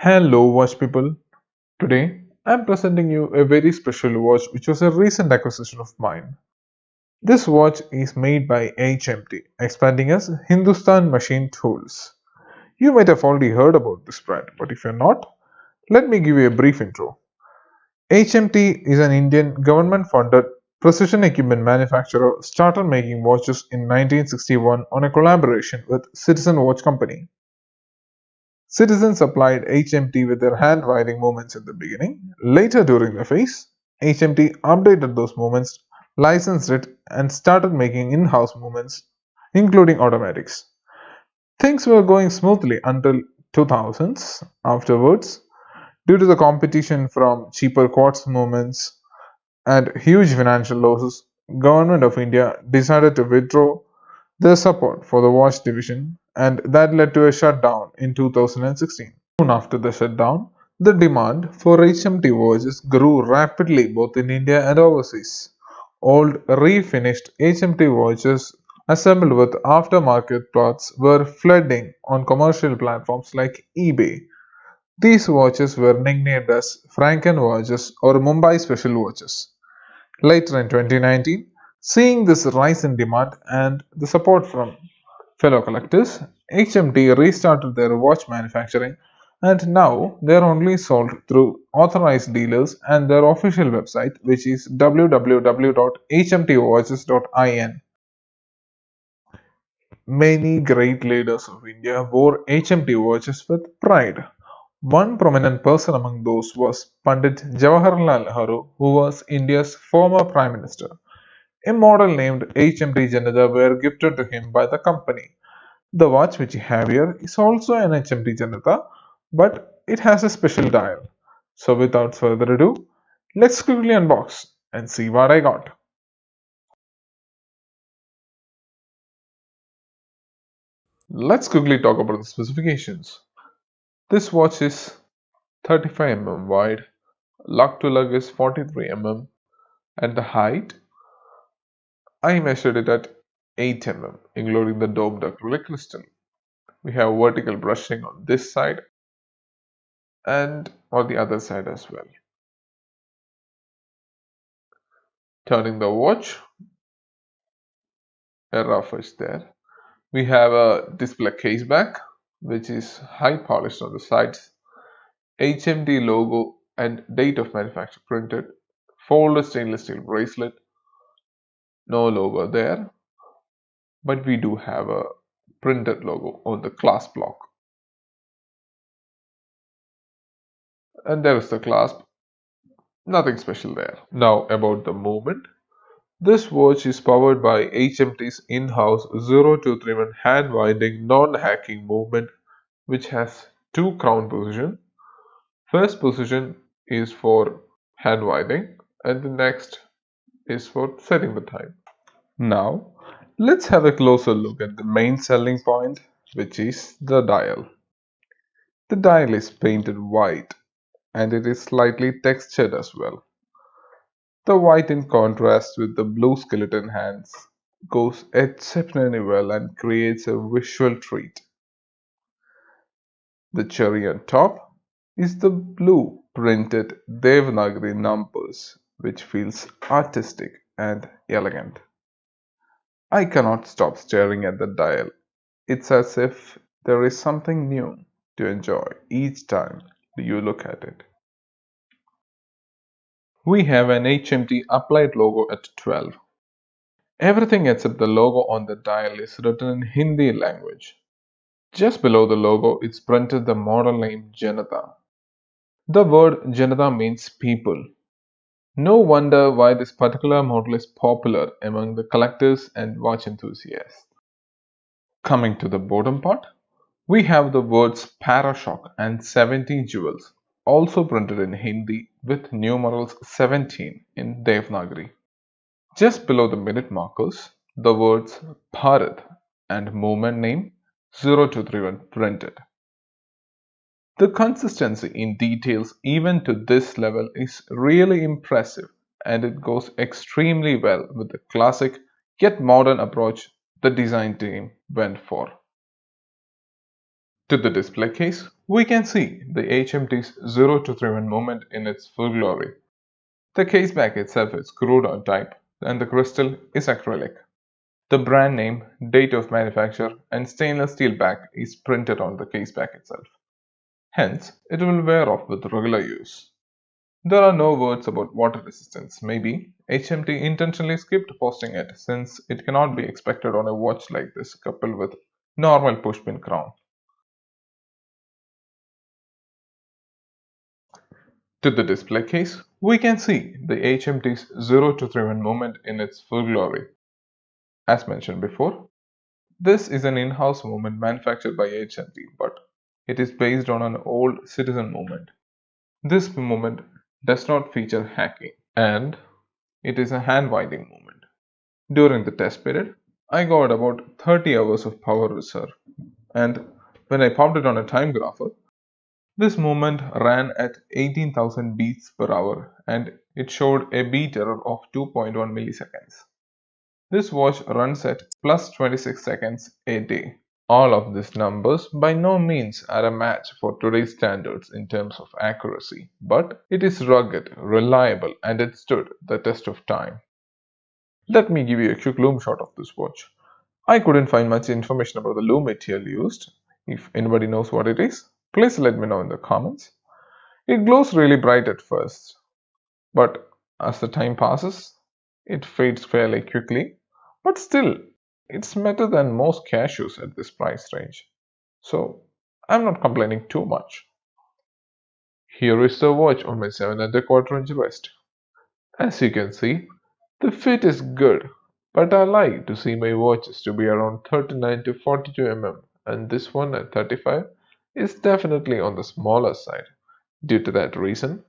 Hello, watch people. Today, I'm presenting you a very special watch which was a recent acquisition of mine. This watch is made by HMT, expanding as Hindustan Machine Tools. You might have already heard about this brand, but if you're not, let me give you a brief intro. HMT is an Indian government funded precision equipment manufacturer started making watches in 1961 on a collaboration with Citizen Watch Company. Citizens supplied HMT with their hand writing movements in the beginning. Later during the phase, HMT updated those movements, licensed it, and started making in house movements, including automatics. Things were going smoothly until 2000s. Afterwards, due to the competition from cheaper quartz movements and huge financial losses, Government of India decided to withdraw their support for the watch division, and that led to a shutdown in 2016. Soon after the shutdown, the demand for HMT watches grew rapidly both in India and overseas. Old, refinished HMT watches assembled with aftermarket parts were flooding on commercial platforms like eBay. These watches were nicknamed as Franken watches or Mumbai special watches. Later in 2019, seeing this rise in demand and the support from fellow collectors, HMT restarted their watch manufacturing and now they are only sold through authorized dealers and their official website, which is www.hmtwatches.in. Many great leaders of India wore HMT watches with pride. One prominent person among those was Pandit Jawaharlal Nehru, who was India's former Prime Minister. A model named HMT Janata were gifted to him by the company. The watch which you have here is also an HMT Janata, but it has a special dial. So without further ado, let's quickly unbox and see what I got. Let's quickly talk about the specifications. This watch is 35 mm wide, lug to lug is 43 mm, and the height I measured it at 8 mm, including the domed acrylic crystal. We have vertical brushing on this side and on the other side as well. Turning the watch, a rough edge there. We have a display case back, which is high polished on the sides, HMD logo and date of manufacture printed, folded stainless steel bracelet, no logo there, but we do have a printed logo on the clasp lock. And there is the clasp, nothing special there. Now about the movement. This watch is powered by HMT's in-house 0231 hand-winding non-hacking movement which has two crown positions. First position is for hand winding and the next is for setting the time. Now let's have a closer look at the main selling point, which is the dial. The dial is painted white and it is slightly textured as well. The white in contrast with the blue skeleton hands goes exceptionally well and creates a visual treat. The cherry on top is the blue printed Devanagari numbers, which feels artistic and elegant. I cannot stop staring at the dial. It's as if there is something new to enjoy each time you look at it. We have an HMT applied logo at 12. Everything except the logo on the dial is written in Hindi language. Just below the logo, it's printed the model name Janata. The word Janata means people. No wonder why this particular model is popular among the collectors and watch enthusiasts. Coming to the bottom part, we have the words Parashock and 70 jewels, also printed in Hindi with numerals 17 in Devanagari. Just below the minute markers, the words Bharat and movement name 0231 printed. The consistency in details even to this level is really impressive and it goes extremely well with the classic yet modern approach the design team went for. To the display case, we can see the HMT's 0 to 31 moment in its full glory. The case back itself is crude on type and the crystal is acrylic. The brand name, date of manufacture, and stainless steel back is printed on the case back itself. Hence, it will wear off with regular use. There are no words about water resistance. Maybe HMT intentionally skipped posting it since it cannot be expected on a watch like this coupled with normal pushpin crown. To the display case, we can see the HMT's 0 to 31 moment in its full glory. As mentioned before, this is an in-house movement manufactured by HMT, but it is based on an old citizen movement. This movement does not feature hacking and it is a hand-winding movement. During the test period, I got about 30 hours of power reserve, and when I popped it on a time grapher, this movement ran at 18,000 beats per hour and it showed a beat error of 2.1 milliseconds. This watch runs at plus 26 seconds a day. All of these numbers by no means are a match for today's standards in terms of accuracy, but it is rugged, reliable, and it stood the test of time. Let me give you a quick Lume shot of this watch. I couldn't find much information about the Lume material used. If anybody knows what it is, please let me know in the comments. It glows really bright at first, but as the time passes, it fades fairly quickly. But still, it's better than most cashews at this price range. So I'm not complaining too much. Here is the watch on my 7¼ inch wrist. As you can see, the fit is good, but I like to see my watches to be around 39 to 42 mm, and this one at 35 is definitely on the smaller side. Due to that reason,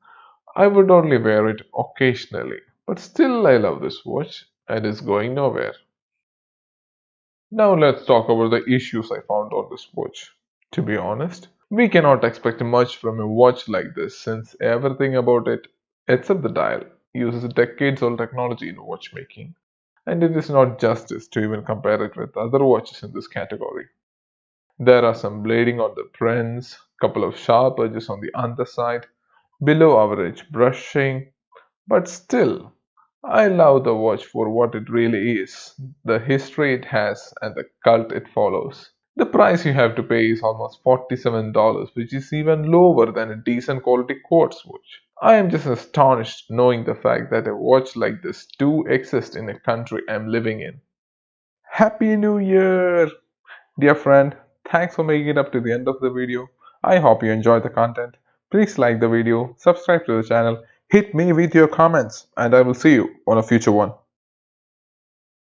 I would only wear it occasionally, but still I love this watch and it's going nowhere. Now let's talk about the issues I found on this watch. To be honest, we cannot expect much from a watch like this since everything about it, except the dial, uses decades old technology in watchmaking, and it is not justice to even compare it with other watches in this category. There are some blading on the prints, couple of sharp edges on the underside, below average brushing, but still, I love the watch for what it really is, the history it has, and the cult it follows. The price you have to pay is almost $47, which is even lower than a decent quality quartz watch. I am just astonished knowing the fact that a watch like this do exist in a country I'm living in. Happy New Year! Dear friend, thanks for making it up to the end of the video. I hope you enjoyed the content. Please like the video, subscribe to the channel, hit me with your comments, and I will see you on a future one.